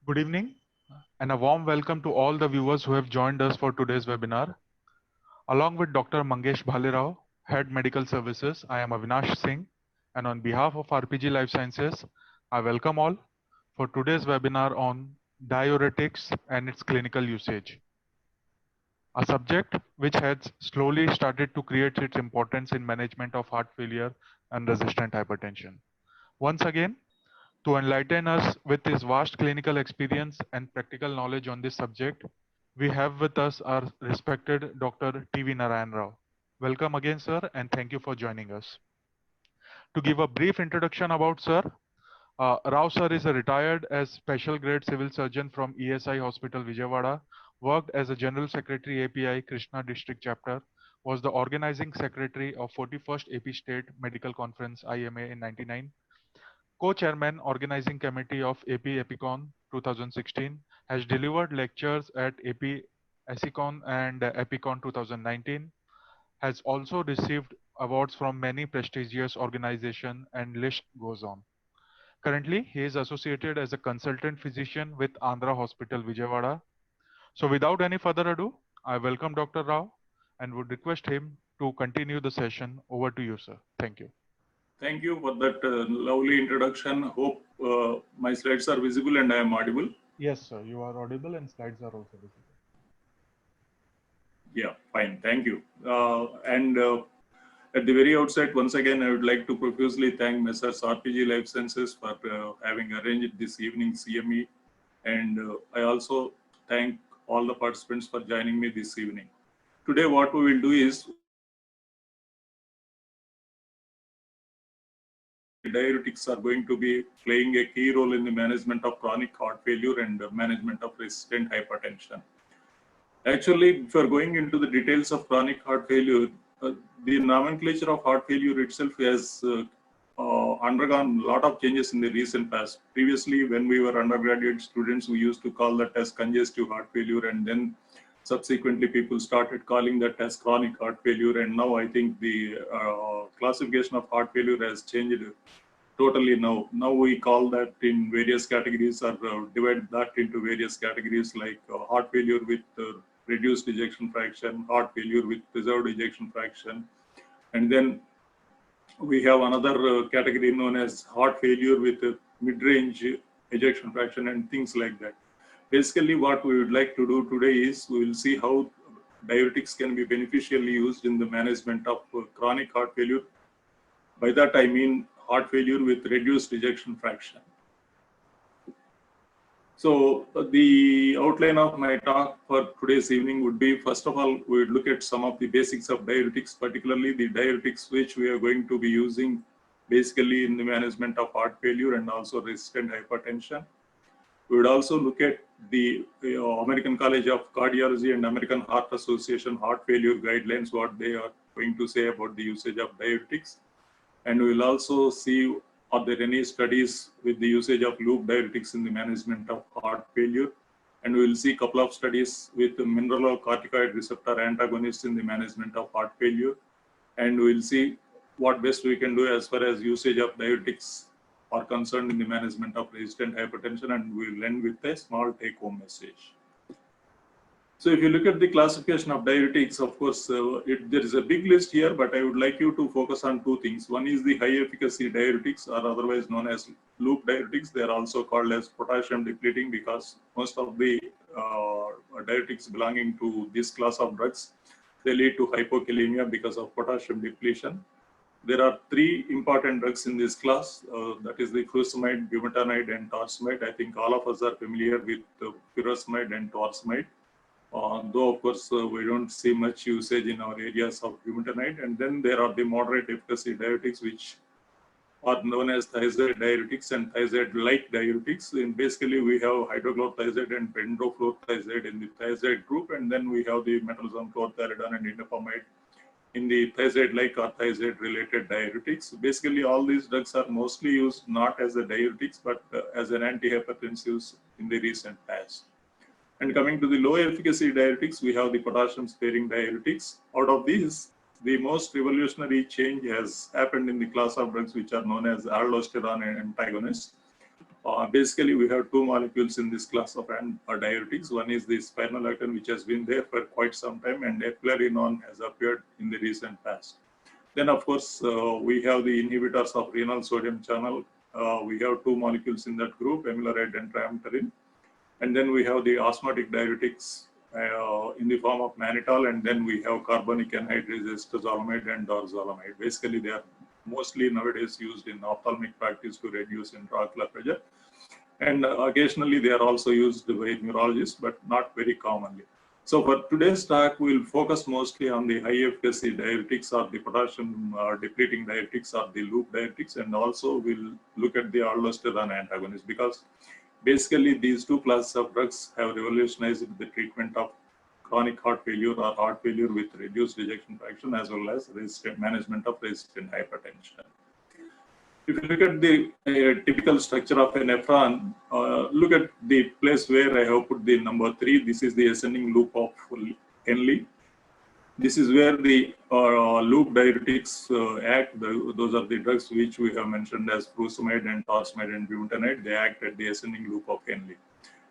Good evening and a warm welcome to all the viewers who have joined us for today's webinar. Along with Dr. Mangesh Bhalerao, Head Medical Services, I am Avinash Singh, and on behalf of RPG Life Sciences, I welcome all for today's webinar on diuretics and its clinical usage, a subject which has slowly started to create its importance in management of heart failure and resistant hypertension. Once again, to enlighten us with his vast clinical experience and practical knowledge on this subject, we have with us our respected Dr. T.V. Narayan Rao. Welcome again, sir, and thank you for joining us. To give a brief introduction about sir, Rao sir is a retired as special grade civil surgeon from ESI Hospital Vijayawada, worked as a general secretary API Krishna District Chapter, was the organizing secretary of 41st AP State Medical Conference IMA in 99, co-chairman organizing committee of AP Epicon 2016, has delivered lectures at AP Econ and Epicon 2019, has also received awards from many prestigious organizations, and list goes on. Currently, he is associated as a consultant physician with Andhra Hospital Vijayawada. So without any further ado, I welcome Dr. Rao and would request him to continue the session. Over to you, sir. Thank you. Thank you for that lovely introduction. Hope my slides are visible and I am audible. Yes, sir. You are audible and slides are also visible. Yeah, fine. Thank you. At the very outset, once again, I would like to profusely thank Messrs. RPG Life Sciences for having arranged this evening CME. And I also thank all the participants for joining me this evening. Today, what we will do is diuretics are going to be playing a key role in the management of chronic heart failure and management of resistant hypertension. Actually, if you're going into the details of chronic heart failure, the nomenclature of heart failure itself has undergone a lot of changes in the recent past. Previously, when we were undergraduate students, we used to call that as congestive heart failure, and then subsequently people started calling that as chronic heart failure. And now I think the classification of heart failure has changed totally now. Now we call that in various categories, or divide that into various categories, like heart failure with reduced ejection fraction, heart failure with preserved ejection fraction, and then we have another category known as heart failure with mid-range ejection fraction and things like that. Basically, what we would like to do today is we will see how diuretics can be beneficially used in the management of chronic heart failure. By that I mean heart failure with reduced ejection fraction. So the outline of my talk for today's evening would be, first of all, we would look at some of the basics of diuretics, particularly the diuretics which we are going to be using basically in the management of heart failure and also resistant hypertension. We would also look at the American College of Cardiology and American Heart Association heart failure guidelines, what they are going to say about the usage of diuretics. And we will also see, are there any studies with the usage of loop diuretics in the management of heart failure? And we will see a couple of studies with the mineralocorticoid receptor antagonists in the management of heart failure. And we will see what best we can do as far as usage of diuretics are concerned in the management of resistant hypertension. And we will end with a small take-home message. So if you look at the classification of diuretics, of course, there is a big list here, but I would like you to focus on two things. One is the high efficacy diuretics, or otherwise known as loop diuretics. They are also called as potassium depleting because most of the diuretics belonging to this class of drugs, they lead to hypokalemia because of potassium depletion. There are three important drugs in this class, that is the furosemide, bumetanide, and torsemide. I think all of us are familiar with furosemide and torsemide. Though of course we don't see much usage in our areas of bumetanide. And then there are the moderate efficacy diuretics, which are known as thiazide diuretics and thiazide-like diuretics. And basically we have hydrochlorothiazide and bendrofluorothiazide in the thiazide group, and then we have the metalzone chlorthalidone and indapamide in the thiazide-like or thiazide-related diuretics. Basically all these drugs are mostly used not as a diuretics but as an antihypertensives in the recent past. And coming to the low efficacy diuretics, we have the potassium sparing diuretics. Out of these, the most revolutionary change has happened in the class of drugs which are known as aldosterone antagonists. Basically, we have two molecules in this class of diuretics. One is the spironolactone, which has been there for quite some time, and eplerenone has appeared in the recent past. Then, of course, we have the inhibitors of renal sodium channel. We have two molecules in that group, amiloride and triamterene. And then we have the osmotic diuretics in the form of mannitol, and then we have carbonic anhydrase, eskezolamide and dorzolamide. Basically, they are mostly nowadays used in ophthalmic practice to reduce intraocular pressure. And occasionally they are also used by neurologists, but not very commonly. So for today's talk, we'll focus mostly on the high efficacy diuretics or the potassium depleting diuretics or the loop diuretics, and also we'll look at the aldosterone antagonists, because basically these two classes of drugs have revolutionized the treatment of chronic heart failure or heart failure with reduced ejection fraction, as well as management of resistant hypertension. If you look at the typical structure of a nephron, look at the place where I have put the number 3. This is the ascending loop of Henle. This is where the loop diuretics act. Those are the drugs which we have mentioned as furosemide and torsemide and bumetanide. They act at the ascending loop of Henle.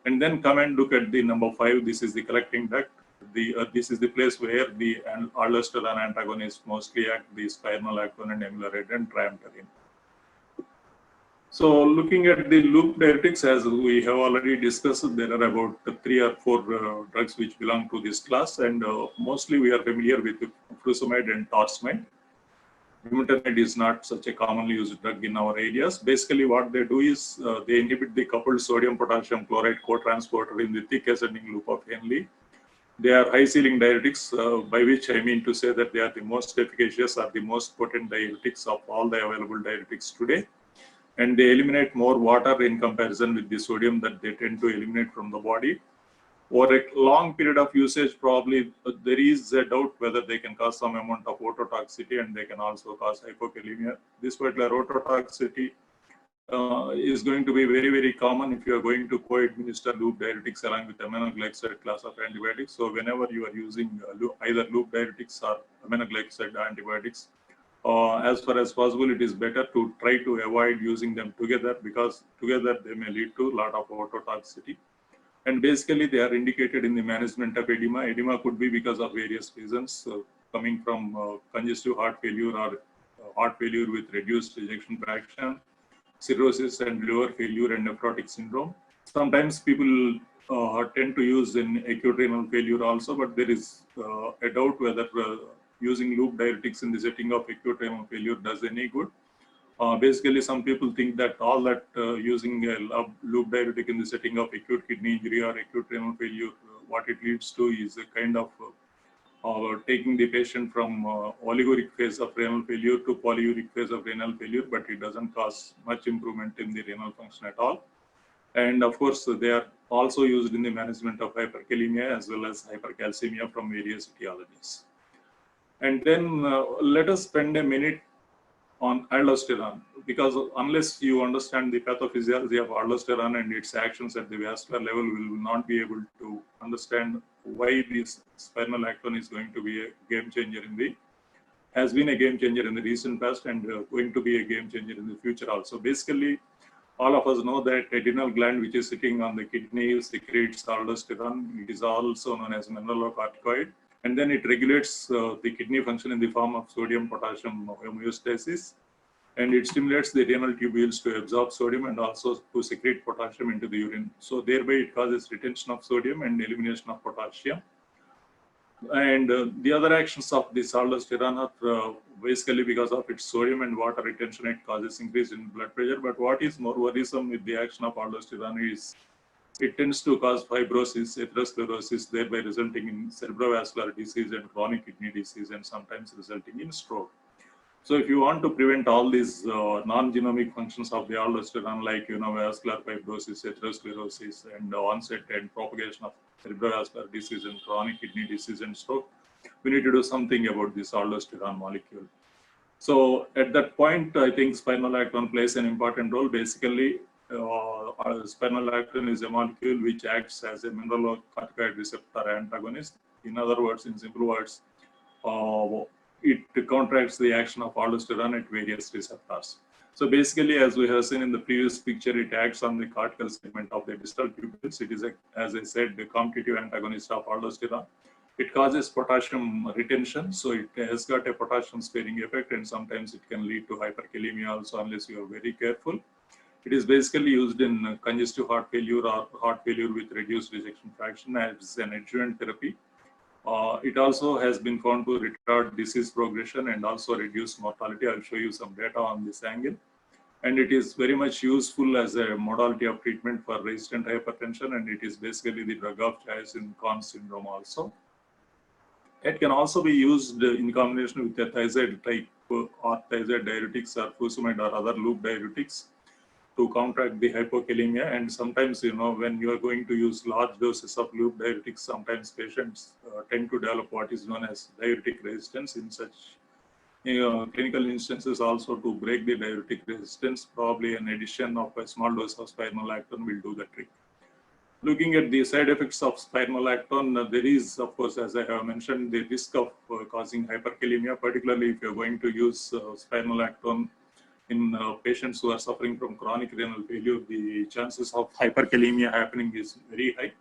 And then come and look at the number 5. This is the collecting duct. This is the place where the aldosterone antagonists mostly act, the spironolactone and amiloride and triamterene. So looking at the loop diuretics, as we have already discussed, there are about 3 or 4 drugs which belong to this class, and mostly we are familiar with furosemide and torsemide. Bumetanide is not such a commonly used drug in our areas. Basically what they do is they inhibit the coupled sodium potassium chloride co-transporter in the thick ascending loop of Henle. They are high ceiling diuretics, by which I mean to say that they are the most efficacious or the most potent diuretics of all the available diuretics today. And they eliminate more water in comparison with the sodium that they tend to eliminate from the body. Over a long period of usage, probably there is a doubt whether they can cause some amount of ototoxicity, and they can also cause hypokalemia. This particular ototoxicity is going to be very, very common if you are going to co-administer loop diuretics along with aminoglycoside class of antibiotics. So whenever you are using either loop diuretics or aminoglycoside antibiotics, as far as possible, it is better to try to avoid using them together, because together they may lead to a lot of ototoxicity. And basically, they are indicated in the management of edema. Edema could be because of various reasons, coming from congestive heart failure or heart failure with reduced ejection fraction, cirrhosis and liver failure and nephrotic syndrome. Sometimes people tend to use in acute renal failure also, but there is a doubt whether using loop diuretics in the setting of acute renal failure does any good. Basically, some people think that all that using a loop diuretic in the setting of acute kidney injury or acute renal failure, what it leads to is a kind of taking the patient from oliguric phase of renal failure to polyuric phase of renal failure, but it doesn't cause much improvement in the renal function at all. And of course, they are also used in the management of hyperkalemia as well as hypercalcemia from various etiologies. And then let us spend a minute on aldosterone, because unless you understand the pathophysiology of aldosterone and its actions at the vascular level, we will not be able to understand why this spironolactone is going to be a game changer has been a game changer in the recent past, and going to be a game changer in the future also. Basically, all of us know that adrenal gland, which is sitting on the kidney, secretes aldosterone. It is also known as mineralocorticoid. And then it regulates the kidney function in the form of sodium-potassium homeostasis, and it stimulates the renal tubules to absorb sodium and also to secrete potassium into the urine. So thereby it causes retention of sodium and elimination of potassium. And the other actions of this aldosterone are basically because of its sodium and water retention, it causes increase in blood pressure. But what is more worrisome with the action of aldosterone is it tends to cause fibrosis, atherosclerosis, thereby resulting in cerebrovascular disease and chronic kidney disease, and sometimes resulting in stroke. So if you want to prevent all these non-genomic functions of the aldosterone, like vascular fibrosis, atherosclerosis, and onset and propagation of cerebrovascular disease and chronic kidney disease and stroke, we need to do something about this aldosterone molecule. So at that point, I think spironolactone plays an important role. Basically, spironolactone is a molecule which acts as a mineralocorticoid receptor antagonist. In other words, in simple words, it counteracts the action of aldosterone at various receptors. So basically, as we have seen in the previous picture, it acts on the cortical segment of the distal pupils. It is, as I said, the competitive antagonist of aldosterone. It causes potassium retention, so it has got a potassium sparing effect, and sometimes it can lead to hyperkalemia also unless you are very careful. It is basically used in congestive heart failure or heart failure with reduced ejection fraction as an adjuvant therapy. It also has been found to retard disease progression and also reduce mortality. I'll show you some data on this angle. And it is very much useful as a modality of treatment for resistant hypertension, and it is basically the drug of choice in Conn syndrome also. It can also be used in combination with a thiazide type or thiazide diuretics or furosemide or other loop diuretics to counteract the hypokalemia. And sometimes, when you are going to use large doses of loop diuretics, sometimes patients tend to develop what is known as diuretic resistance. In such clinical instances, also to break the diuretic resistance, probably an addition of a small dose of spironolactone will do the trick. Looking at the side effects of spironolactone, there is, of course, as I have mentioned, the risk of causing hyperkalemia, particularly if you're going to use spironolactone in patients who are suffering from chronic renal failure. The chances of hyperkalemia happening is very high.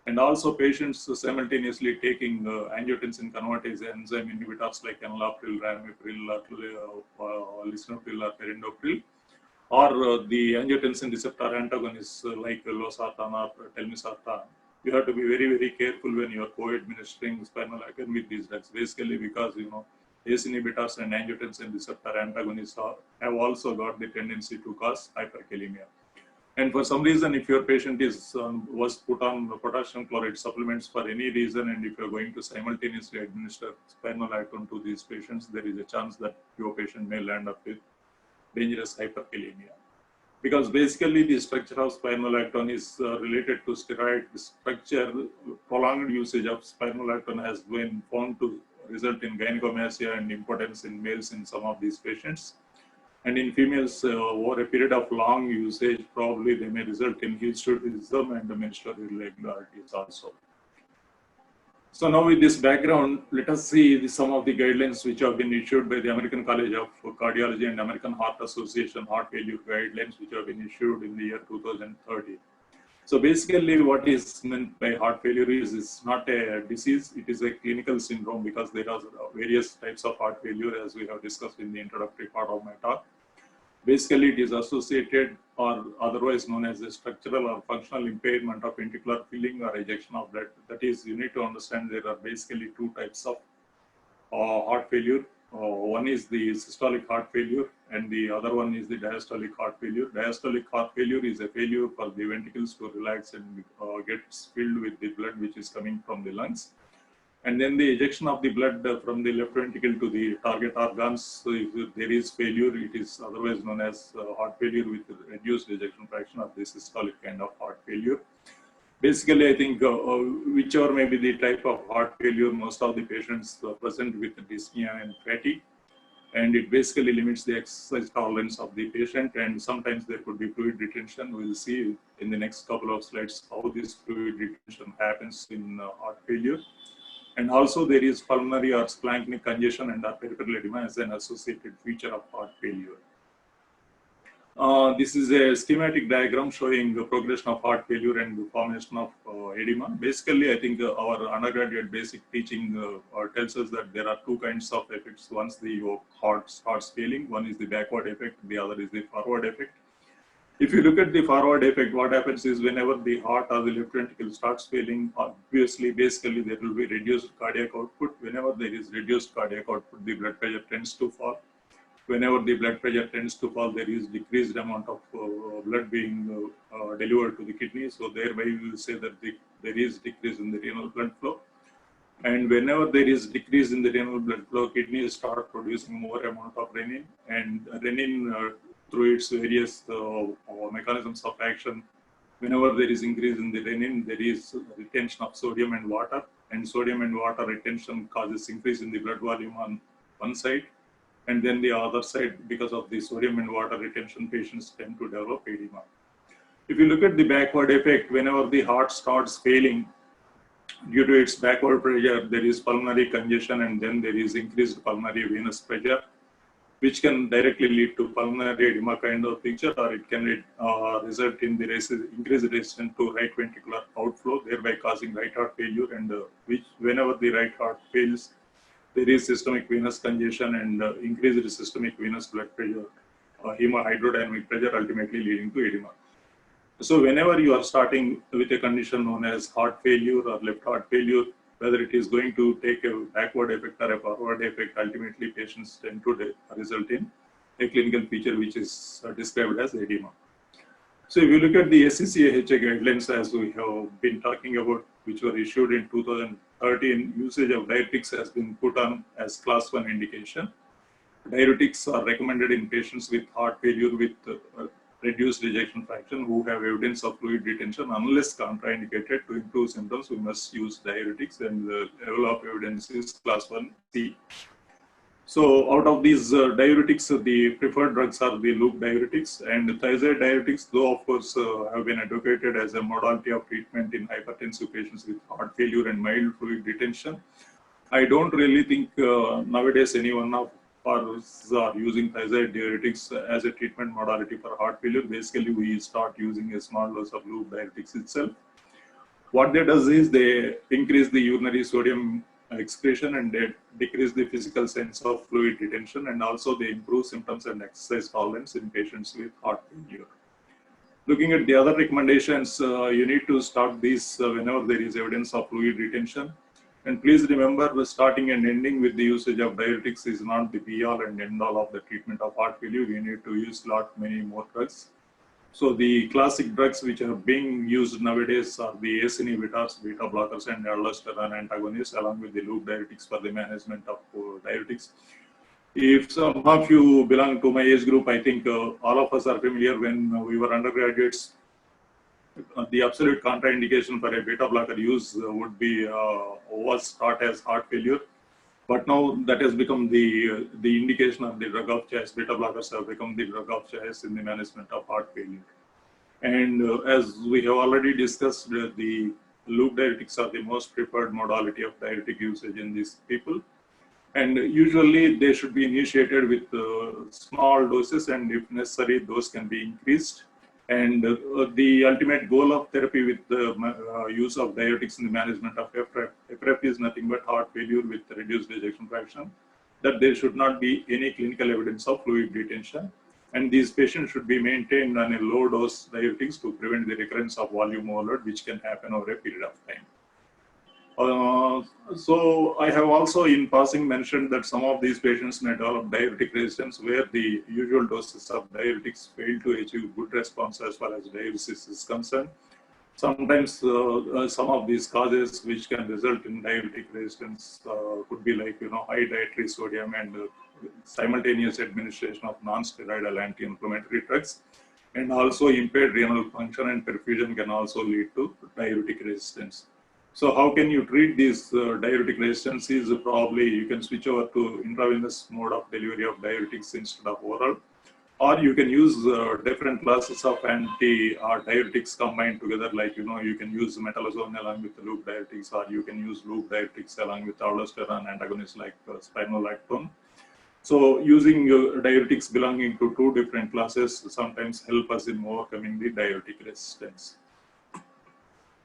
And also patients simultaneously taking angiotensin convertase enzyme inhibitors like enalapril, ramipril, lisinopril, or perindopril, or the angiotensin receptor antagonists like losartan or telmisartan. You have to be very, very careful when you are co-administering spironolactone with these drugs, basically because, ACE inhibitors and angiotensin receptor antagonists have also got the tendency to cause hyperkalemia. And for some reason, if your patient was put on potassium chloride supplements for any reason, and if you're going to simultaneously administer spironolactone to these patients, there is a chance that your patient may land up with dangerous hyperkalemia. Because basically the structure of spironolactone is related to steroid structure. Prolonged usage of spironolactone has been found to result in gynecomastia and impotence in males in some of these patients. And in females, over a period of long usage, probably they may result in hirsutism and menstrual irregularities also. So now with this background, let us see some of the guidelines which have been issued by the American College of Cardiology and American Heart Association heart failure guidelines, which have been issued in the year 2030. So basically what is meant by heart failure is it's not a disease, it is a clinical syndrome, because there are various types of heart failure as we have discussed in the introductory part of my talk. Basically, it is associated or otherwise known as a structural or functional impairment of ventricular filling or ejection of blood. That is, you need to understand there are basically two types of heart failure. One is the systolic heart failure and the other one is the diastolic heart failure. Diastolic heart failure is a failure for the ventricles to relax and gets filled with the blood which is coming from the lungs. And then the ejection of the blood from the left ventricle to the target organs. So if there is failure, it is otherwise known as heart failure with reduced ejection fraction, or the systolic kind of heart failure. Basically, I think whichever may be the type of heart failure, most of the patients present with dyspnea and fatigue. And it basically limits the exercise tolerance of the patient, and sometimes there could be fluid retention. We'll see in the next couple of slides how this fluid retention happens in heart failure. And also there is pulmonary or splanchnic congestion and peripheral edema as an associated feature of heart failure. This is a schematic diagram showing the progression of heart failure and the formation of edema. Basically, I think our undergraduate basic teaching tells us that there are two kinds of effects. Once the heart starts failing, one is the backward effect, the other is the forward effect. If you look at the forward effect, what happens is whenever the heart or the left ventricle starts failing, obviously, basically there will be reduced cardiac output. Whenever there is reduced cardiac output, the blood pressure tends to fall. Whenever the blood pressure tends to fall, there is decreased amount of blood being delivered to the kidney. So thereby we will say that there is decrease in the renal blood flow. And whenever there is decrease in the renal blood flow, kidneys start producing more amount of renin, and renin through its various mechanisms of action, whenever there is increase in the renin, there is retention of sodium and water, and sodium and water retention causes increase in the blood volume on one side, and then the other side, because of the sodium and water retention, patients tend to develop edema. If you look at the backward effect, whenever the heart starts failing, due to its backward pressure, there is pulmonary congestion, and then there is increased pulmonary venous pressure. which can directly lead to pulmonary edema kind of picture, or it can result in the increased resistance to right ventricular outflow, thereby causing right heart failure. And which, whenever the right heart fails, there is systemic venous congestion and increased systemic venous blood pressure, hemodynamic pressure, ultimately leading to edema. So whenever you are starting with a condition known as heart failure or left heart failure, whether it is going to take a backward effect or a forward effect, ultimately patients tend to result in a clinical feature which is described as edema. So if you look at the SCCAHA guidelines, as we have been talking about, which were issued in 2013, usage of diuretics has been put on as class 1 indication. Diuretics are recommended in patients with heart failure with reduced ejection fraction who have evidence of fluid retention. Unless contraindicated to improve symptoms, we must use diuretics, and the level of evidence is class 1C. So out of these diuretics, the preferred drugs are the loop diuretics, and thiazide diuretics, though of course have been advocated as a modality of treatment in hypertensive patients with heart failure and mild fluid retention. I don't really think nowadays anyone of us are using thiazide diuretics as a treatment modality for heart failure. Basically, we start using a small dose of loop diuretics itself. What they does is they increase the urinary sodium excretion and they decrease the physical sense of fluid retention, and also they improve symptoms and exercise tolerance in patients with heart failure. Looking at the other recommendations, you need to start these whenever there is evidence of fluid retention. And please remember, starting and ending with the usage of diuretics is not the be-all and end-all of the treatment of heart failure. You need to use many more drugs. So the classic drugs which are being used nowadays are the ACE inhibitors, beta blockers, and aldosterone antagonists, along with the loop diuretics for the management of diuretics. If some of you belong to my age group, I think all of us are familiar when we were undergraduates. The absolute contraindication for a beta blocker use would be was thought as heart failure, but now that has become the indication of the drug of choice. Beta blockers have become the drug of choice in the management of heart failure. And as we have already discussed, the loop diuretics are the most preferred modality of diuretic usage in these people. And usually they should be initiated with small doses, and if necessary, those can be increased. And the ultimate goal of therapy with the use of diuretics in the management of HFrEF is nothing but heart failure with reduced ejection fraction, that there should not be any clinical evidence of fluid retention. And these patients should be maintained on a low dose diuretics to prevent the recurrence of volume overload, which can happen over a period of time. So I have also in passing mentioned that some of these patients may develop diuretic resistance, where the usual doses of diuretics fail to achieve good response as far as diuresis is concerned. Sometimes some of these causes which can result in diuretic resistance could be like, high dietary sodium and simultaneous administration of non-steroidal anti-inflammatory drugs, and also impaired renal function and perfusion can also lead to diuretic resistance. So how can you treat these diuretic resistance? Is probably you can switch over to intravenous mode of delivery of diuretics instead of oral, or you can use different classes of anti-diuretics combined together, like, you can use metalazone along with the loop diuretics, or you can use loop diuretics along with aldosterone antagonists like spironolactone. So using diuretics belonging to two different classes sometimes help us in overcoming the diuretic resistance.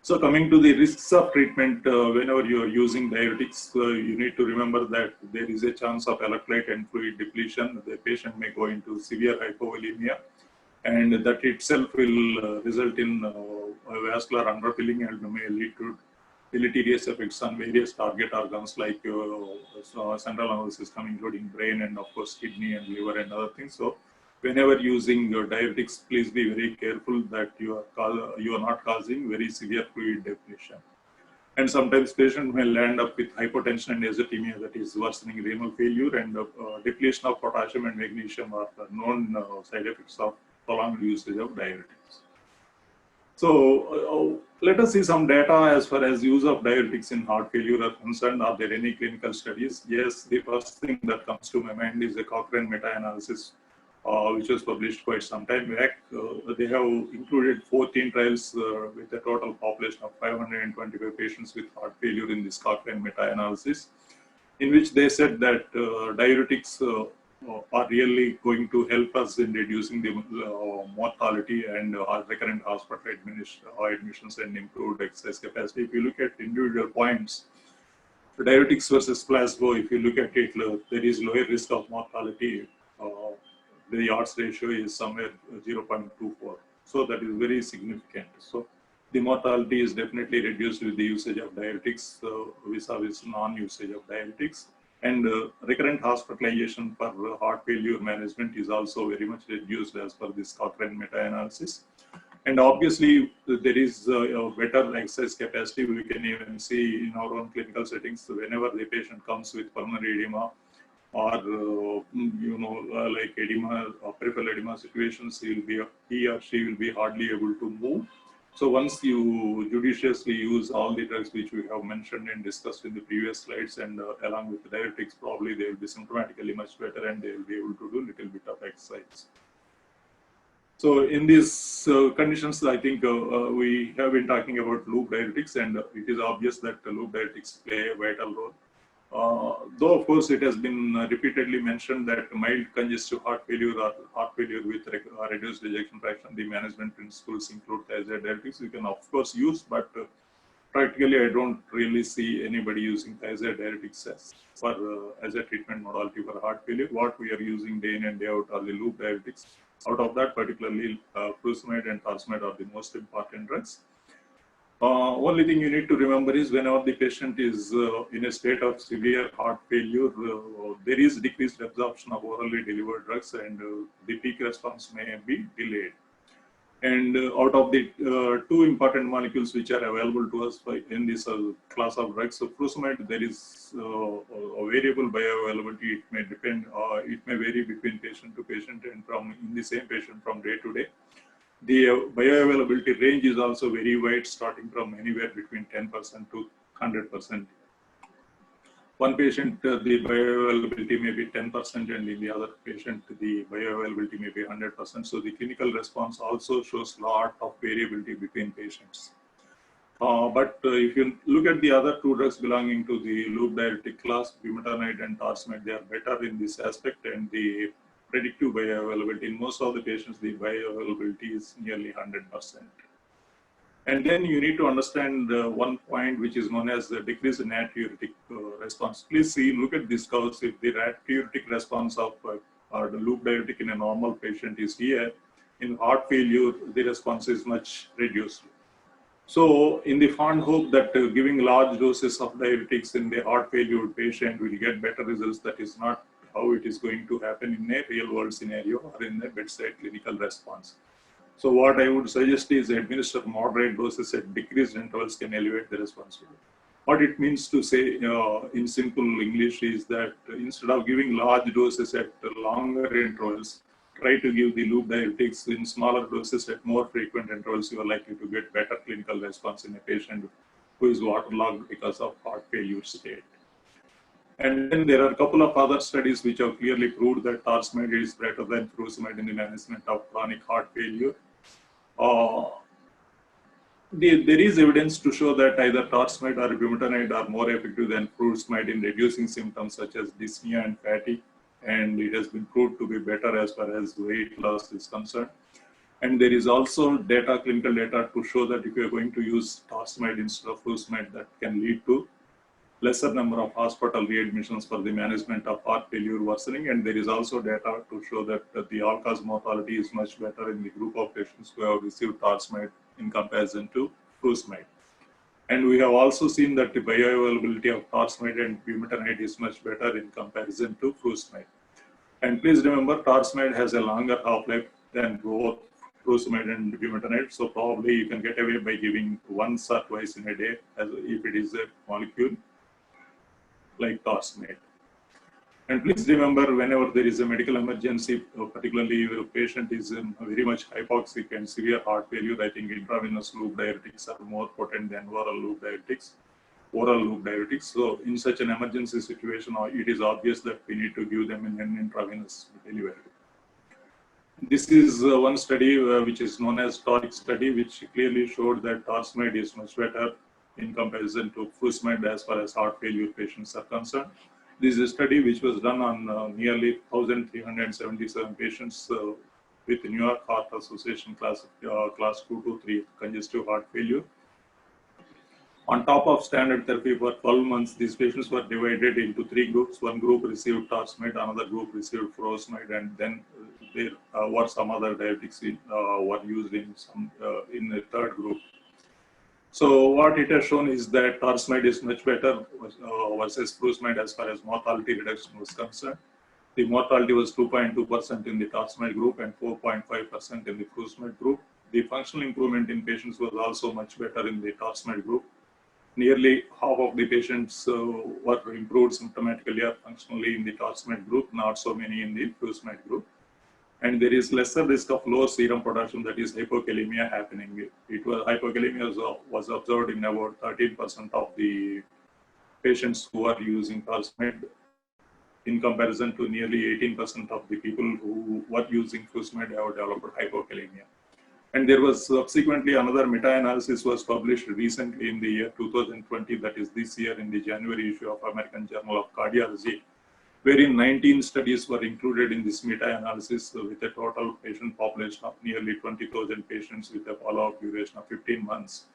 So coming to the risks of treatment, whenever you are using diuretics, you need to remember that there is a chance of electrolyte and fluid depletion. The patient may go into severe hypovolemia, and that itself will result in vascular underfilling and may lead to deleterious effects on various target organs like central nervous system, including brain and of course kidney and liver and other things. So whenever using diuretics, please be very careful that you are not causing very severe fluid depletion. And sometimes patient may land up with hypotension and azotemia, that is worsening renal failure, and depletion of potassium and magnesium are known side effects of prolonged usage of diuretics. So let us see some data as far as use of diuretics in heart failure are concerned. Are there any clinical studies? Yes, the first thing that comes to my mind is the Cochrane meta-analysis, which was published quite some time back. They have included 14 trials with a total population of 525 patients with heart failure in this Cochrane meta-analysis, in which they said that diuretics are really going to help us in reducing the mortality and recurrent hospital admissions and improved exercise capacity. If you look at individual points, diuretics versus placebo, if you look at it, there is lower risk of mortality. The odds ratio is somewhere 0.24. So that is very significant. So the mortality is definitely reduced with the usage of diuretics vis-a-vis non-usage of diuretics. And recurrent hospitalization for heart failure management is also very much reduced as per this Cochrane meta-analysis. And obviously, there is a better exercise capacity. We can even see in our own clinical settings, whenever the patient comes with pulmonary edema or, like edema or peripheral edema situations, he or she will be hardly able to move. So once you judiciously use all the drugs which we have mentioned and discussed in the previous slides, and along with the diuretics, probably they will be symptomatically much better and they will be able to do a little bit of exercise. So in these conditions, I think we have been talking about loop diuretics, and it is obvious that loop diuretics play a vital role. Though, of course, it has been repeatedly mentioned that mild congestive heart failure or heart failure with reduced ejection fraction, the management principles include thiazide diuretics. You can, of course, use, but practically, I don't really see anybody using thiazide diuretics as a treatment modality for heart failure. What we are using day in and day out are the loop diuretics. Out of that, particularly furosemide and torsemide are the most important drugs. Only thing you need to remember is whenever the patient is in a state of severe heart failure, there is decreased absorption of orally delivered drugs, and the peak response may be delayed. And out of the two important molecules which are available to us in this class of drugs, so furosemide, there is a variable bioavailability. It may depend, it may vary between patient to patient and from in the same patient from day to day. The bioavailability range is also very wide, starting from anywhere between 10% to 100%. One patient, the bioavailability may be 10%, and in the other patient, the bioavailability may be 100%. So the clinical response also shows a lot of variability between patients. But if you look at the other two drugs belonging to the loop diuretic class, bumetanide and torsemide, they are better in this aspect, and the predictive bioavailability in most of the patients, the bioavailability is nearly 100%. And then you need to understand one point which is known as the decrease in natriuretic response. Please see, look at this curve. If the natriuretic response of the loop diuretic in a normal patient is here, in heart failure, the response is much reduced. So in the fond hope that giving large doses of diuretics in the heart failure patient will get better results, that is not how it is going to happen in a real world scenario or in a bedside clinical response. So what I would suggest is administer moderate doses at decreased intervals can elevate the response. What it means to say in simple English is that instead of giving large doses at longer intervals, try to give the loop diuretics in smaller doses at more frequent intervals. You are likely to get better clinical response in a patient who is waterlogged because of heart failure state. And then there are a couple of other studies which have clearly proved that torsemide is better than furosemide in the management of chronic heart failure. There is evidence to show that either torsemide or bumetanide are more effective than furosemide in reducing symptoms such as dyspnea and fatigue, and it has been proved to be better as far as weight loss is concerned. And there is also clinical data to show that if you are going to use torsemide instead of furosemide, that can lead to lesser number of hospital readmissions for the management of heart failure worsening. And there is also data to show that the all-cause mortality is much better in the group of patients who have received torsemide in comparison to furosemide. And we have also seen that the bioavailability of torsemide and bumetanide is much better in comparison to furosemide. And please remember, torsemide has a longer half-life than both furosemide and bumetanide. So probably you can get away by giving once or twice in a day, as if it is a molecule like torsemide. And please remember, whenever there is a medical emergency, particularly if a patient is very much hypoxic and severe heart failure, I think intravenous loop diuretics are more potent than oral loop diuretics. So in such an emergency situation, it is obvious that we need to give them in an intravenous delivery. This is one study which is known as TORIC study, which clearly showed that torsemide is much better in comparison to furosemide as far as heart failure patients are concerned. This is a study which was done on nearly 1,377 patients with New York Heart Association class 2 to 3 congestive heart failure. On top of standard therapy for 12 months, these patients were divided into 3 groups. One group received torsemide, another group received furosemide, and then there were some other diuretics were used in the third group. So what it has shown is that torsemide is much better versus furosemide as far as mortality reduction was concerned. The mortality was 2.2% in the torsemide group and 4.5% in the furosemide group. The functional improvement in patients was also much better in the torsemide group. Nearly half of the patients were improved symptomatically or functionally in the torsemide group, not so many in the furosemide group. And there is lesser risk of low serum production, that is hypokalemia, happening. Hypokalemia was observed in about 13% of the patients who are using torsemide, in comparison to nearly 18% of the people who were using furosemide have developed hypokalemia. And there was subsequently another meta-analysis was published recently in the year 2020, that is this year, in the January issue of American Journal of Cardiology, wherein 19 studies were included in this meta-analysis with a total patient population of nearly 20,000 patients with a follow-up duration of 15 months.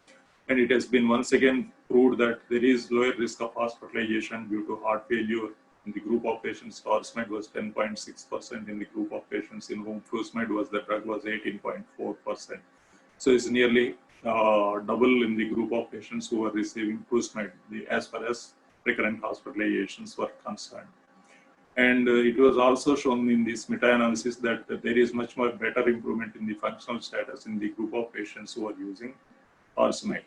And it has been once again proved that there is lower risk of hospitalization due to heart failure in the group of patients. Torsemide was 10.6%. In the group of patients in whom furosemide was the drug was 18.4%. So it's nearly double in the group of patients who are receiving furosemide, as far as recurrent hospitalizations were concerned. And it was also shown in this meta-analysis that there is much more better improvement in the functional status in the group of patients who are using torsemide.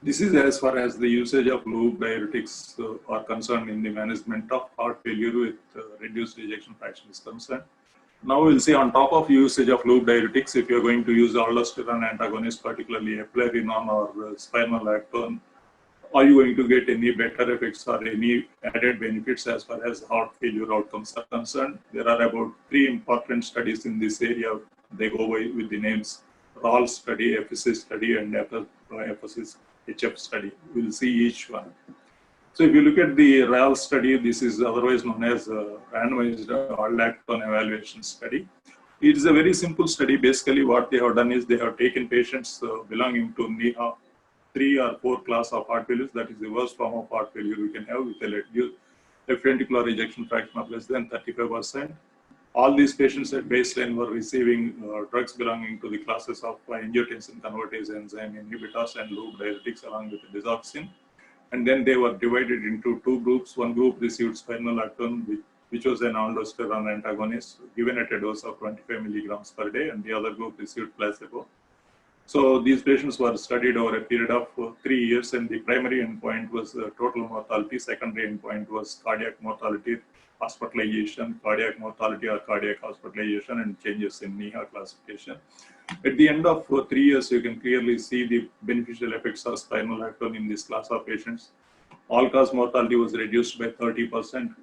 This is as far as the usage of loop diuretics are concerned in the management of heart failure with reduced ejection fraction is concerned. Now we'll see, on top of usage of loop diuretics, if you're going to use aldosterone antagonist, particularly eplerenone or spironolactone, are you going to get any better effects or any added benefits as far as heart failure outcomes are concerned? There are about 3 important studies in this area. They go by with the names RAL study, EPHASIS study, and EPHASIS HF study. We'll see each one. So if you look at the RAL study, this is otherwise known as randomized aldactone evaluation study. It is a very simple study. Basically, what they have done is they have taken patients belonging to NEHA 3 or 4 class of heart failures, that is the worst form of heart failure we can have, with a left ventricular ejection fraction of less than 35%. All these patients at baseline were receiving drugs belonging to the classes of angiotensin convertase enzyme inhibitors and loop diuretics along with digoxin. And then they were divided into 2 groups. One group received spironolactone, which was an aldosterone antagonist, given at a dose of 25 milligrams per day, and the other group received placebo. So these patients were studied over a period of 3 years, and the primary endpoint was total mortality. Secondary endpoint was cardiac mortality, hospitalization, cardiac mortality or cardiac hospitalization, and changes in NEHA classification. At the end of 3 years, you can clearly see the beneficial effects of spironolactone in this class of patients. All-cause mortality was reduced by 30%.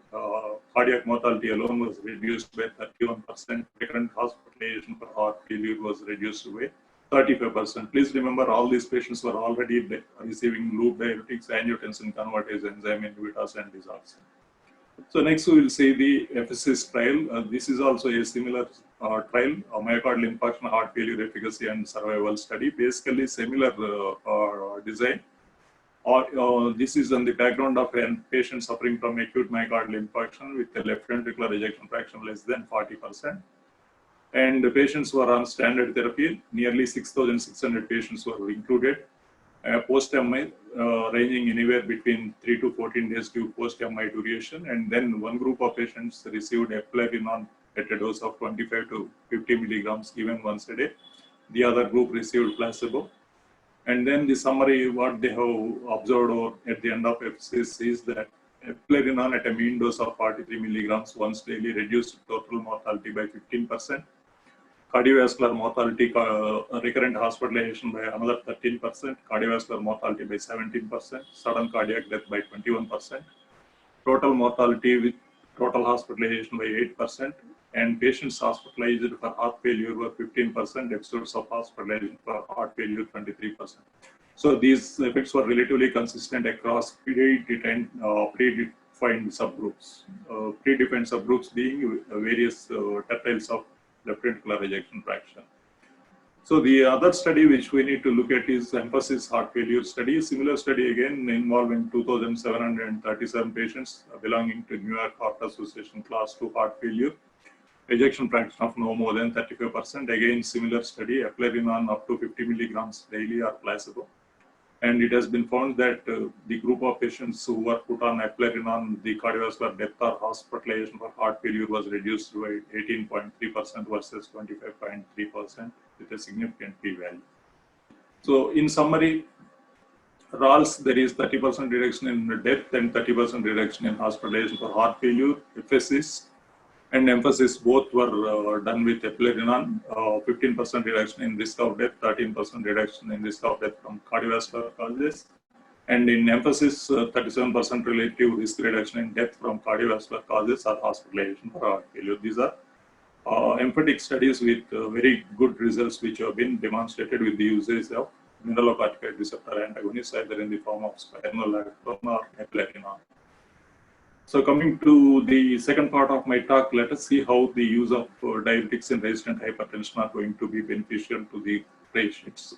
Cardiac mortality alone was reduced by 31%. Recurrent hospitalization for heart failure was reduced by 35%. Please remember, all these patients were already receiving loop diuretics, angiotensin convertase enzyme inhibitors, and digoxin. So next we will see the EPHASIS trial. This is also a similar trial, a myocardial infarction, heart failure efficacy and survival study. Basically similar design. This is on the background of a patient suffering from acute myocardial infarction with a left ventricular ejection fraction less than 40%. And the patients were on standard therapy. Nearly 6,600 patients were included. Post-MI ranging anywhere between 3 to 14 days to post-MI duration. And then one group of patients received eplerenone at a dose of 25 to 50 milligrams given once a day. The other group received placebo. And then the summary, what they have observed at the end of EPHASIS is that eplerenone at a mean dose of 43 milligrams once daily reduced total mortality by 15%. Cardiovascular mortality, recurrent hospitalization by another 13%, cardiovascular mortality by 17%, sudden cardiac death by 21%, total mortality with total hospitalization by 8%, and patients hospitalized for heart failure were 15%, episodes of hospitalization for heart failure 23%. So these effects were relatively consistent across pre-treatment predefined subgroups. Predefined subgroups being various tertiles of left ventricular ejection fraction. So the other study which we need to look at is emphasis heart failure study. Similar study again involving 2,737 patients belonging to New York Heart Association class 2 heart failure. Ejection fraction of no more than 35%. Again, similar study, eplerenone up to 50 milligrams daily or placebo. And it has been found that the group of patients who were put on eplerenone, the cardiovascular death or hospitalization for heart failure was reduced by 18.3% versus 25.3% with a significant p-value. So in summary, RALS, there is 30% reduction in death and 30% reduction in hospitalization for heart failure. FSS and emphasis both were done with eplerenone, 15% reduction in risk of death, 13% reduction in risk of death from cardiovascular causes. And in emphasis, 37% relative risk reduction in death from cardiovascular causes or hospitalization for heart failure. These are emphatic studies with very good results which have been demonstrated with the usage of mineralocorticoid receptor antagonists either in the form of spironolactone or eplerenone. So coming to the second part of my talk, let us see how the use of diuretics in resistant hypertension are going to be beneficial to the patients.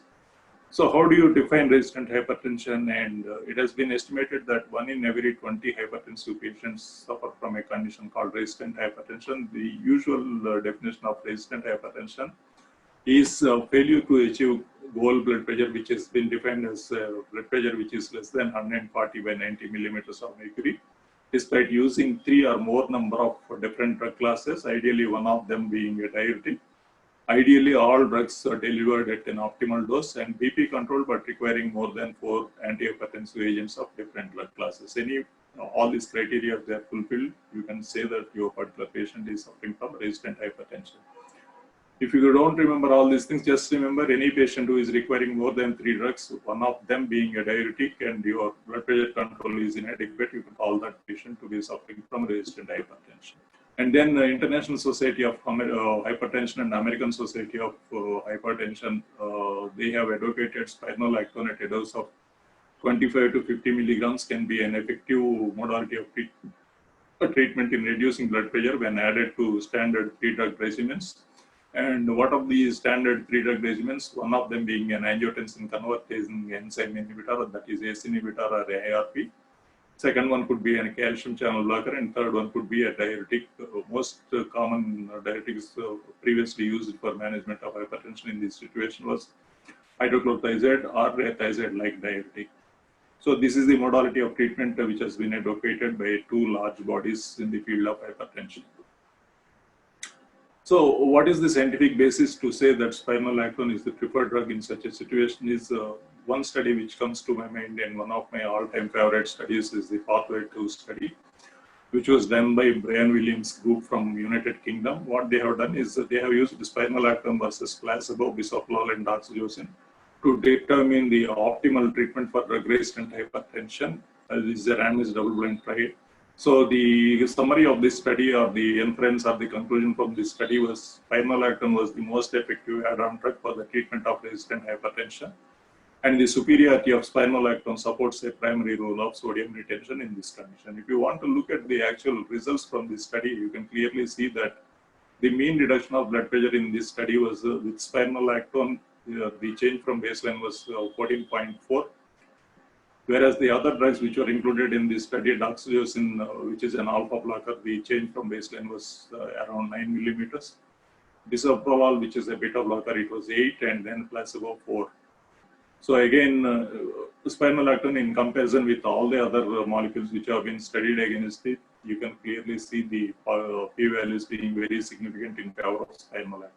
So how do you define resistant hypertension? And it has been estimated that 1 in every 20 hypertensive patients suffer from a condition called resistant hypertension. The usual definition of resistant hypertension is failure to achieve goal blood pressure, which has been defined as blood pressure which is less than 140 by 90 millimeters of mercury, despite using 3 or more number of different drug classes, ideally one of them being a diuretic. Ideally, all drugs are delivered at an optimal dose and BP control, but requiring more than 4 antihypertensive agents of different blood classes. All these criteria, if they are fulfilled, you can say that your particular patient is suffering from resistant hypertension. If you don't remember all these things, just remember any patient who is requiring more than 3 drugs, one of them being a diuretic and your blood pressure control is inadequate, you can call that patient to be suffering from resistant hypertension. And then the International Society of Hypertension and American Society of Hypertension, they have advocated spironolactone at a dose of 25 to 50 milligrams can be an effective modality of treatment in reducing blood pressure when added to standard 3-drug regimens. And what of the standard 3-drug regimens? One of them being an angiotensin converting enzyme inhibitor, that is ACE inhibitor or ARP. Second one could be a calcium channel blocker, and third one could be a diuretic. Most common diuretics previously used for management of hypertension in this situation was hydrochlorothiazide or a thiazide-like diuretic. So this is the modality of treatment which has been advocated by 2 large bodies in the field of hypertension. So what is the scientific basis to say that spironolactone is the preferred drug in such a situation is one study which comes to my mind, and one of my all-time favorite studies is the Pathway 2 study, which was done by Brian Williams' group from United Kingdom. What they have done is they have used spironolactone versus placebo, bisoprolol and doxorubicin to determine the optimal treatment for drug-resistant hypertension. This is a randomized double-blind trial. So the summary of this study, or the inference or the conclusion from this study, was spironolactone was the most effective add-on drug for the treatment of resistant hypertension. And the superiority of spironolactone supports a primary role of sodium retention in this condition. If you want to look at the actual results from this study, you can clearly see that the mean reduction of blood pressure in this study was with spironolactone, the change from baseline was 14.4. Whereas the other drugs which were included in this study, doxorubicin, which is an alpha blocker, the change from baseline was around 9 millimeters. Bisoprolol, which is a beta blocker, it was 8, and then placebo 4. So again, spironolactone in comparison with all the other molecules which have been studied against it, you can clearly see the p-values being very significant in favor of spironolactone.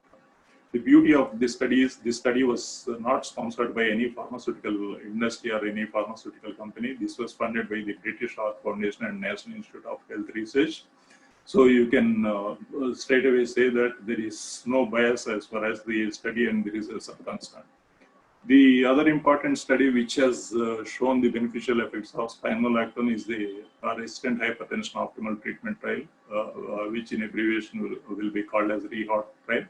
The beauty of this study is this study was not sponsored by any pharmaceutical industry or any pharmaceutical company. This was funded by the British Heart Foundation and National Institute of Health Research. So you can straight away say that there is no bias as far as the study and the results are concerned. The other important study which has shown the beneficial effects of spironolactone is the resistant hypertension optimal treatment trial, which in abbreviation will be called as REHOT trial.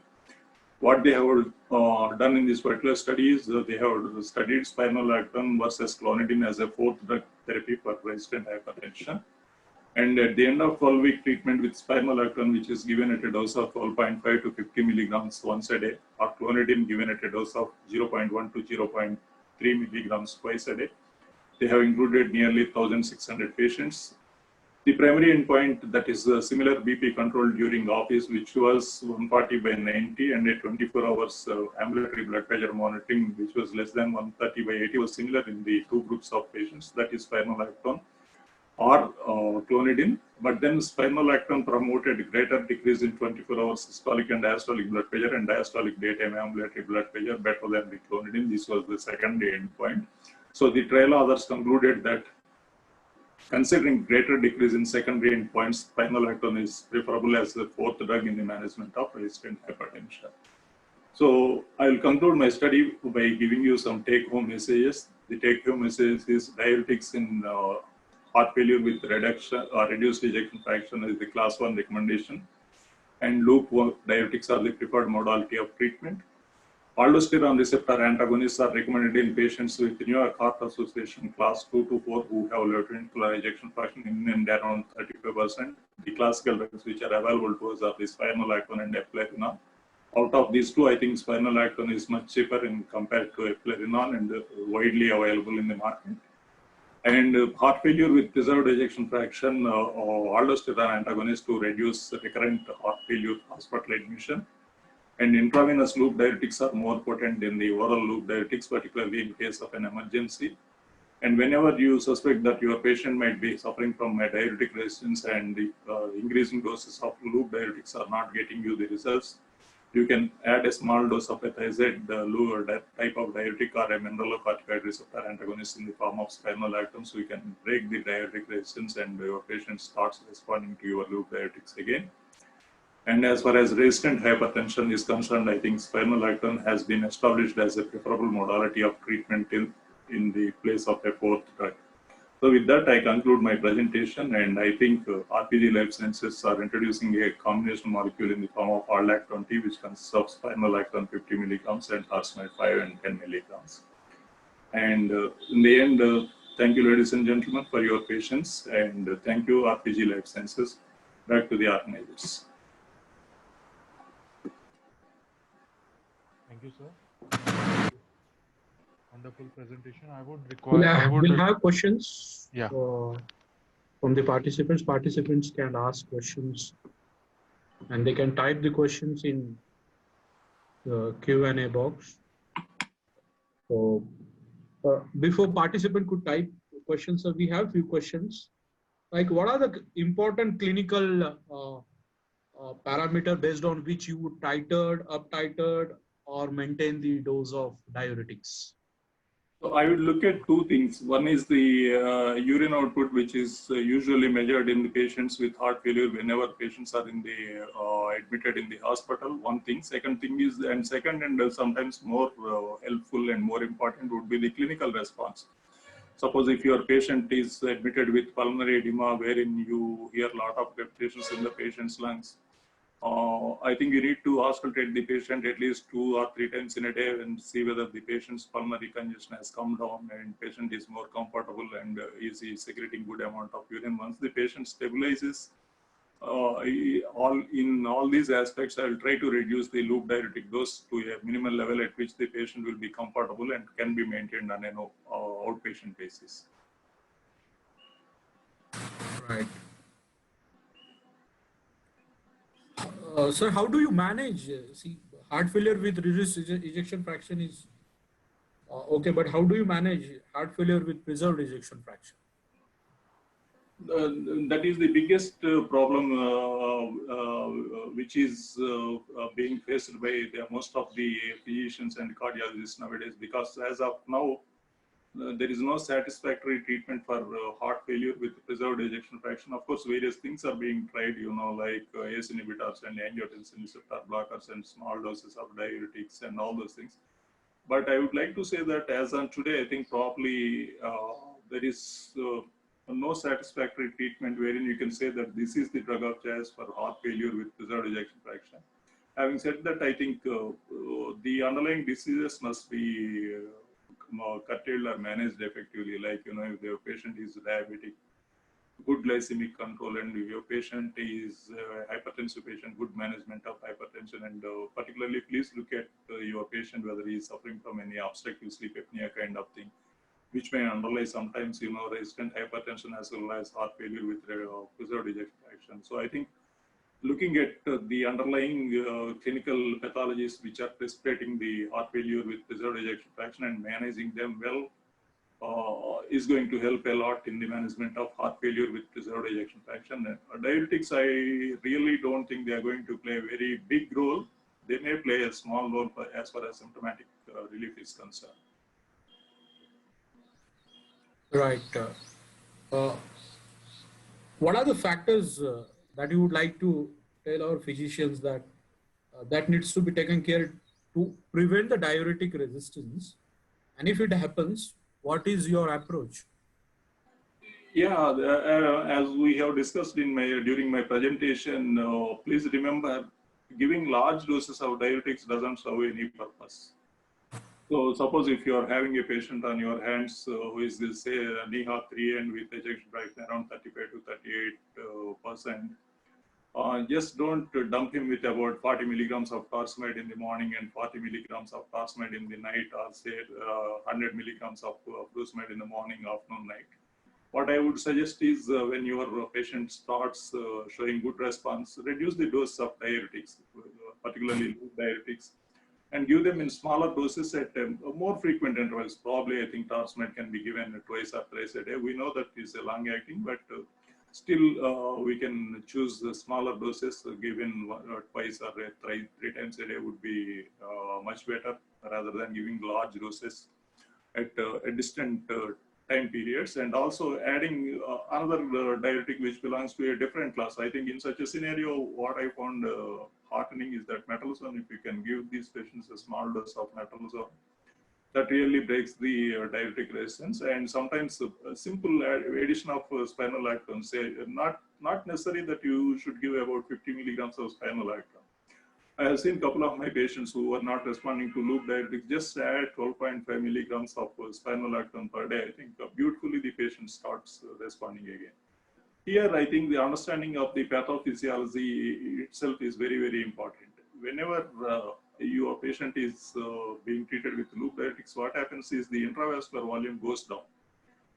What they have done in this particular study is they have studied spironolactone versus clonidine as a 4th drug therapy for resistant hypertension. And at the end of 12-week treatment with spironolactone, which is given at a dose of 12.5 to 50 milligrams once a day, or clonidine given at a dose of 0.1 to 0.3 milligrams twice a day, they have included nearly 1,600 patients. The primary endpoint, that is similar BP control during office, which was 140 by 90, and a 24 hours ambulatory blood pressure monitoring, which was less than 130 by 80, was similar in the two groups of patients, that is spironolactone or clonidine. But then spironolactone promoted greater decrease in 24 hours systolic and diastolic blood pressure and diastolic daytime ambulatory blood pressure better than the clonidine. This was the secondary endpoint. So the trial authors concluded that considering greater decrease in secondary endpoints, spironolactone is preferable as the fourth drug in the management of resistant hypertension. So I will conclude my study by giving you some take-home messages. The take-home message is diuretics in heart failure with reduction or reduced ejection fraction is the class 1 recommendation, and loop diuretics are the preferred modality of treatment. Aldosterone receptor antagonists are recommended in patients with New York Heart Association class 2 to 4 who have low ventricular ejection fraction in and around 35%. The classical drugs which are available to us are the spironolactone and eplerenone. Out of these two, I think spironolactone is much cheaper in compared to eplerenone and widely available in the market. And heart failure with preserved ejection fraction, aldosterone antagonists to reduce recurrent heart failure hospital admission. And intravenous loop diuretics are more potent than the oral loop diuretics, particularly in case of an emergency. And whenever you suspect that your patient might be suffering from a diuretic resistance and the increasing doses of loop diuretics are not getting you the results, you can add a small dose of ethiazide, the lower type of diuretic, or a mineralocorticoid receptor antagonist in the form of spironolactone, so you can break the diuretic resistance and your patient starts responding to your loop diuretics again. And as far as resistant hypertension is concerned, I think spironolactone has been established as a preferable modality of treatment in the place of a fourth drug. So with that, I conclude my presentation, and I think RPG Life Sciences are introducing a combination molecule in the form of Arlac20, which consists of spironolactone 50 milligrams and arsenite 5 and 10 milligrams. And in the end, thank you, ladies and gentlemen, for your patience, and thank you, RPG Life Sciences. Back to the organizers. Thank you, sir. Wonderful presentation. I would require. We'll have questions. Yeah. From the participants. Participants can ask questions, and they can type the questions in the Q&A box. So before participant could type questions, so we have few questions. Like, what are the important clinical parameter based on which you would up-titrate, or maintain the dose of diuretics? So I would look at two things. One is the urine output, which is usually measured in the patients with heart failure whenever patients are in the admitted in the hospital. One thing. Second thing is, and second and sometimes more helpful and more important would be the clinical response. Suppose if your patient is admitted with pulmonary edema, wherein you hear a lot of palpitations in the patient's lungs, I think you need to auscultate the patient at least 2 or 3 times in a day and see whether the patient's pulmonary congestion has come down and patient is more comfortable and is secreting good amount of urine. Once the patient stabilizes, in all these aspects, I will try to reduce the loop diuretic dose to a minimal level at which the patient will be comfortable and can be maintained on an outpatient basis. Right. Sir, how do you manage? See, heart failure with reduced ejection fraction is okay, but how do you manage heart failure with preserved ejection fraction? That is the biggest problem which is being faced by most of the physicians and cardiologists nowadays, because as of now, there is no satisfactory treatment for heart failure with preserved ejection fraction. Of course, various things are being tried, like ACE inhibitors and angiotensin receptor blockers and small doses of diuretics and all those things. But I would like to say that as on today, I think probably there is no satisfactory treatment wherein you can say that this is the drug of choice for heart failure with preserved ejection fraction. Having said that, I think the underlying diseases must be curtailed or managed effectively. Like, if the patient is diabetic, good glycemic control, and if your patient is hypertensive patient, good management of hypertension, and particularly please look at your patient whether he is suffering from any obstructive sleep apnea kind of thing, which may underlie sometimes, resistant hypertension as well as heart failure with preserved ejection fraction. So I think looking at the underlying clinical pathologies which are precipitating the heart failure with preserved ejection fraction and managing them well is going to help a lot in the management of heart failure with preserved ejection fraction. Diuretics, I really don't think they are going to play a very big role. They may play a small role as far as symptomatic relief is concerned. Right. What are the factors that you would like to tell our physicians that that needs to be taken care to prevent the diuretic resistance? And if it happens, what is your approach? Yeah, as we have discussed during my presentation, please remember giving large doses of diuretics doesn't serve any purpose. So suppose if you are having a patient on your hands who is this, say, NIHA 3 and with ejection fraction around 35 to 38%, just don't dump him with about 40 milligrams of torsemide in the morning and 40 milligrams of torsemide in the night, or say 100 milligrams of furosemide in the morning, afternoon, night. What I would suggest is when your patient starts showing good response, reduce the dose of diuretics, particularly loop diuretics, and give them in smaller doses at more frequent intervals. Probably, I think torsemide can be given twice or thrice a day. We know that is a long acting, but still we can choose the smaller doses given twice or three times a day would be much better rather than giving large doses at a distant time periods, and also adding another diuretic which belongs to a different class. I think in such a scenario, what I found heartening is that metolazone, if you can give these patients a small dose of metolazone, that really breaks the diuretic resistance. And sometimes a simple addition of spironolactone, say not necessary that you should give about 50 milligrams of spironolactone. I have seen a couple of my patients who are not responding to loop diuretics, just add 12.5 milligrams of spironolactone per day. I think beautifully the patient starts responding again. Here, I think the understanding of the pathophysiology itself is very, very important. Whenever your patient is being treated with loop diuretics, what happens is the intravascular volume goes down.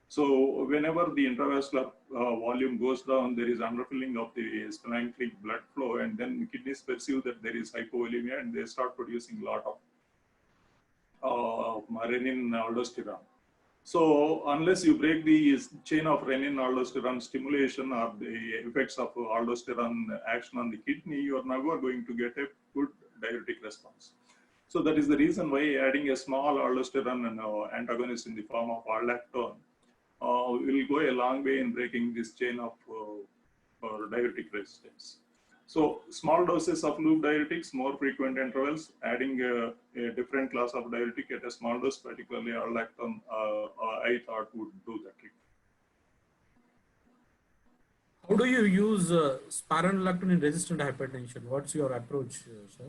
So whenever the intravascular volume goes down, there is underfilling of the splanchnic blood flow, and then kidneys perceive that there is hypovolemia, and they start producing a lot of renin-aldosterone. So unless you break the chain of renin-aldosterone stimulation or the effects of aldosterone action on the kidney, you are never going to get a good diuretic response. So that is the reason why adding a small aldosterone antagonist in the form of aldactone will go a long way in breaking this chain of diuretic resistance. So small doses of loop diuretics, more frequent intervals, adding a different class of diuretic at a small dose, particularly aldactone, I thought would do the trick. How do you use spironolactone in resistant hypertension? What's your approach, sir?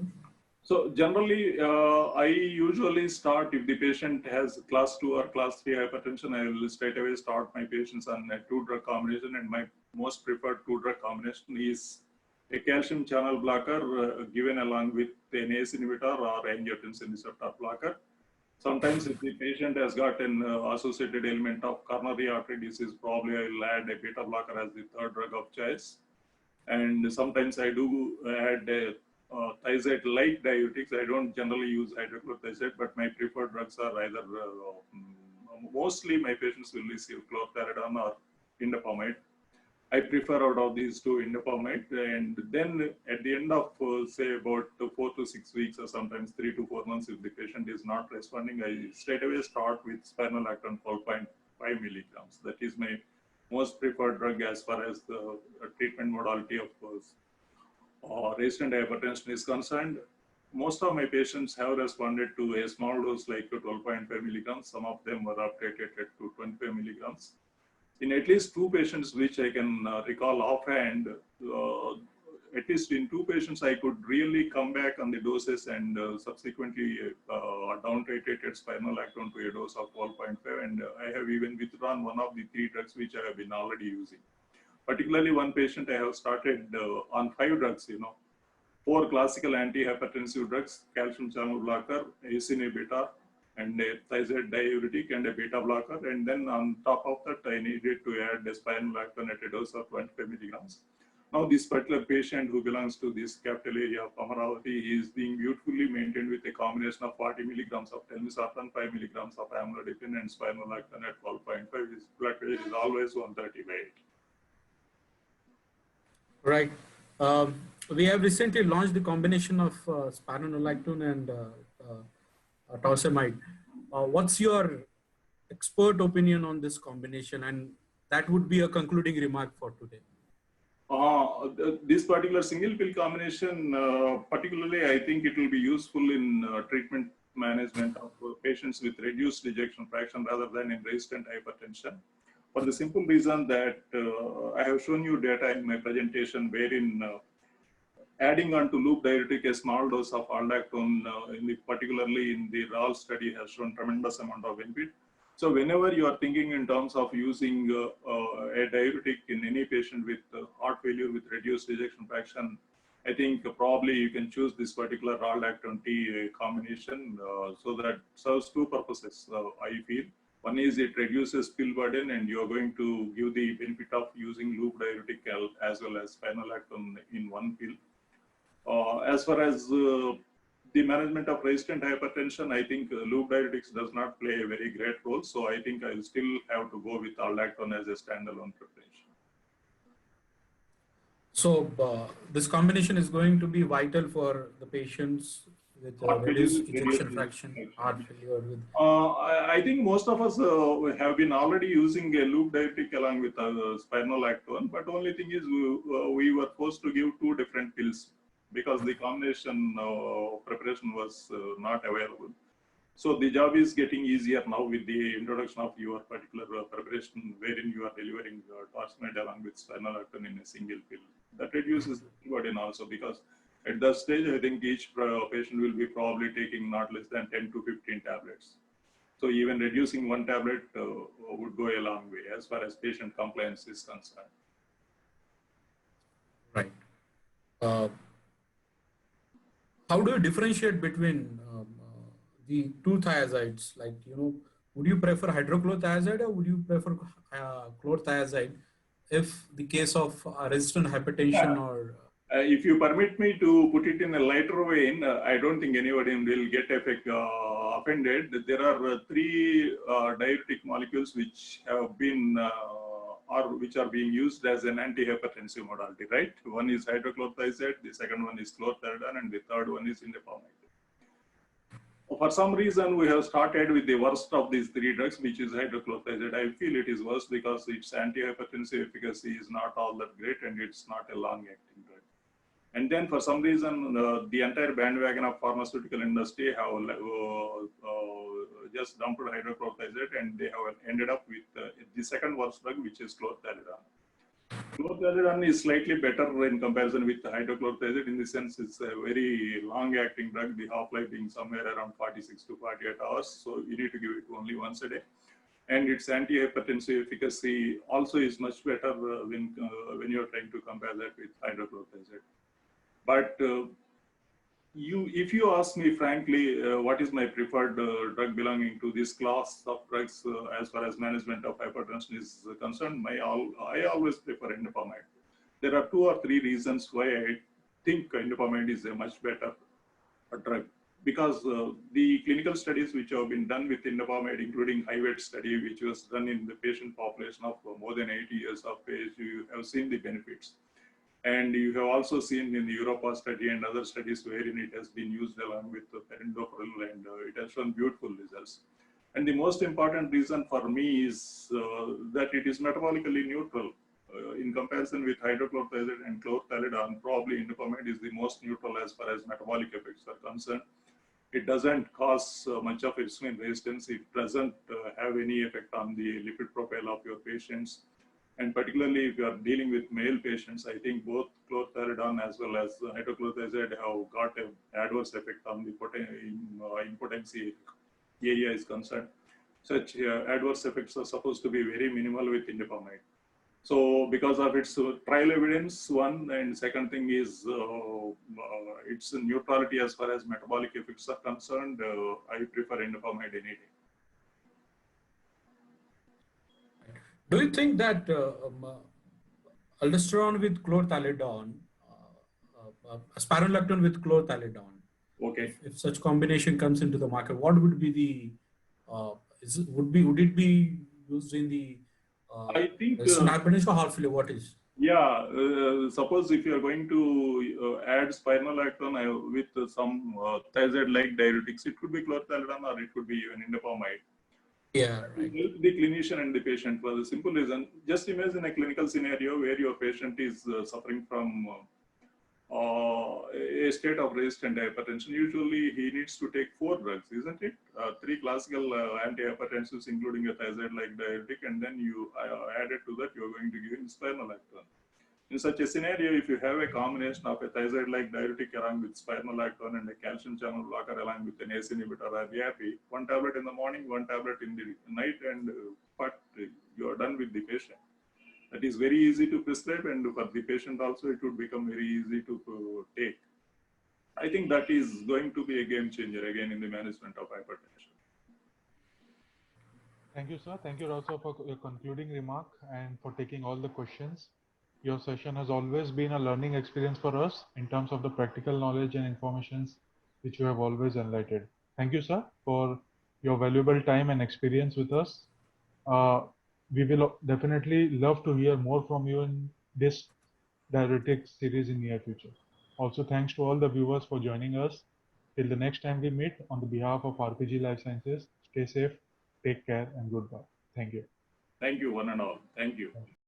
So generally, I usually start if the patient has class 2 or class 3 hypertension, I will straight away start my patients on a 2-drug combination, and my most preferred 2-drug combination is a calcium channel blocker given along with an ACE inhibitor or angiotensin receptor blocker. Sometimes if the patient has got an associated element of coronary artery disease, probably I will add a beta blocker as the 3rd drug of choice. And sometimes I do add a thiazide-like diuretics. I don't generally use hydrochlorothiazide, but my preferred drugs are either, mostly my patients will receive chlorthalidone or indapamide. I prefer out of these two indapamide, and then at the end of say about 4 to 6 weeks or sometimes 3 to 4 months, if the patient is not responding, I straight away start with spironolactone 12.5 milligrams. That is my most preferred drug as far as the treatment modality of resistant hypertension is concerned. Most of my patients have responded to a small dose like 12.5 milligrams. Some of them were updated to 25 milligrams. In at least 2 patients, which I can recall offhand, at least in 2 patients, I could really come back on the doses and subsequently down titrated spironolactone to a dose of 12.5. And I have even withdrawn one of the 3 drugs which I have been already using. Particularly one patient I have started on 5 drugs, 4 classical antihypertensive drugs, calcium channel blocker, ACE inhibitor, and a thiazide diuretic and a beta blocker. And then on top of that, I needed to add a spironolactone at a dose of 25 milligrams. Now, this particular patient who belongs to this capital area of Amaravati, he is being beautifully maintained with a combination of 40 milligrams of telmisartan, 5 milligrams of amlodipine, and spironolactone at 12.5. His blood pressure is always 130/8. Right. We have recently launched the combination of spironolactone and torsemide. What's your expert opinion on this combination? And that would be a concluding remark for today. This particular single pill combination, particularly, I think it will be useful in treatment management of patients with reduced ejection fraction rather than in resistant hypertension. For the simple reason that I have shown you data in my presentation wherein adding on to loop diuretic a small dose of aldactone, particularly in the RAL study, has shown tremendous amount of benefit. So whenever you are thinking in terms of using a diuretic in any patient with heart failure with reduced ejection fraction, I think probably you can choose this particular aldactone T combination so that serves 2 purposes, I feel. One is it reduces pill burden and you are going to give the benefit of using loop diuretic as well as spironolactone in one pill. As far as the management of resistant hypertension, I think loop diuretics does not play a very great role. So I think I'll still have to go with aldactone as a standalone preparation. So this combination is going to be vital for the patients with reduced ejection fraction, heart failure. I think most of us have been already using a loop diuretic along with spironolactone, but only thing is we were forced to give 2 different pills because the combination preparation was not available. So the job is getting easier now with the introduction of your particular preparation wherein you are delivering torsemide along with spironolactone in a single pill. That reduces the burden also because at that stage, I think each patient will be probably taking not less than 10 to 15 tablets. So even reducing 1 tablet would go a long way as far as patient compliance is concerned. Right. How do you differentiate between the 2 thiazides? Like, would you prefer hydrochlorothiazide or would you prefer chlorothiazide if the case of resistant hypertension or... If you permit me to put it in a lighter vein, I don't think anybody will get offended. There are 3 diuretic molecules which have been which are being used as an antihypertensive modality, right? One is hydrochlorothiazide, the second one is chlorthalidone, and the third one is indapamide. For some reason, we have started with the worst of these 3 drugs, which is hydrochlorothiazide. I feel it is worse because its antihypertensive efficacy is not all that great and it's not a long-acting drug. And then for some reason, the entire bandwagon of pharmaceutical industry have just dumped hydrochlorothiazide and they have ended up with the second worst drug, which is chlorthalidone. Chlorthalidone is slightly better in comparison with hydrochlorothiazide in the sense it's a very long-acting drug, the half-life being somewhere around 46 to 48 hours. So you need to give it only once a day. And its antihypertensive efficacy also is much better when you're trying to compare that with hydrochlorothiazide. But if you ask me frankly, what is my preferred drug belonging to this class of drugs as far as management of hypertension is concerned, I always prefer indapamide. There are 2 or 3 reasons why I think indapamide is a much better drug. Because the clinical studies which have been done with indapamide, including HIVET study, which was done in the patient population of more than 80 years of age, you have seen the benefits. And you have also seen in the Europa study and other studies wherein it has been used along with perindopril and it has shown beautiful results. And the most important reason for me is that it is metabolically neutral. In comparison with hydrochlorothiazide and chlorthalidone, probably indapamide is the most neutral as far as metabolic effects are concerned. It doesn't cause much of insulin resistance. It doesn't have any effect on the lipid profile of your patients. And particularly if you are dealing with male patients, I think both chlorthalidone as well as hydrochlorothiazide have got an adverse effect on the impotency area is concerned. Such adverse effects are supposed to be very minimal with indapamide. So because of its trial evidence, one, and second thing is its neutrality as far as metabolic effects are concerned, I prefer indapamide any day. Do you think that aldosterone with chlorthalidone, spironolactone with chlorthalidone, Okay. if such combination comes into the market, what would be the would it be used in the I think hypertension or heart failure? What is? Yeah, suppose if you are going to add spironolactone with some thiazide-like diuretics, it could be chlorthalidone or it could be even indapamide. Yeah, right. Help the clinician and the patient for the simple reason. Just imagine a clinical scenario where your patient is suffering from a state of resistant hypertension. Usually he needs to take 4 drugs, isn't it? 3 classical antihypertensives, including a thiazide-like diuretic, and then you added to that, you're going to give him spironolactone. In such a scenario, if you have a combination of a thiazide-like diuretic along with spironolactone and a calcium channel blocker along with an ACE inhibitor or ARB, 1 tablet in the morning, 1 tablet in the night, and but you are done with the patient. That is very easy to prescribe, and for the patient also, it would become very easy to take. I think that is going to be a game changer again in the management of hypertension. Thank you, sir. Thank you also for your concluding remark and for taking all the questions. Your session has always been a learning experience for us in terms of the practical knowledge and informations which you have always enlightened. Thank you, sir, for your valuable time and experience with us. We will definitely love to hear more from you in this diuretic series in near future. Also, thanks to all the viewers for joining us. Till the next time we meet, on the behalf of RPG Life Sciences, stay safe, take care, and goodbye. Thank you. Thank you, one and all. Thank you.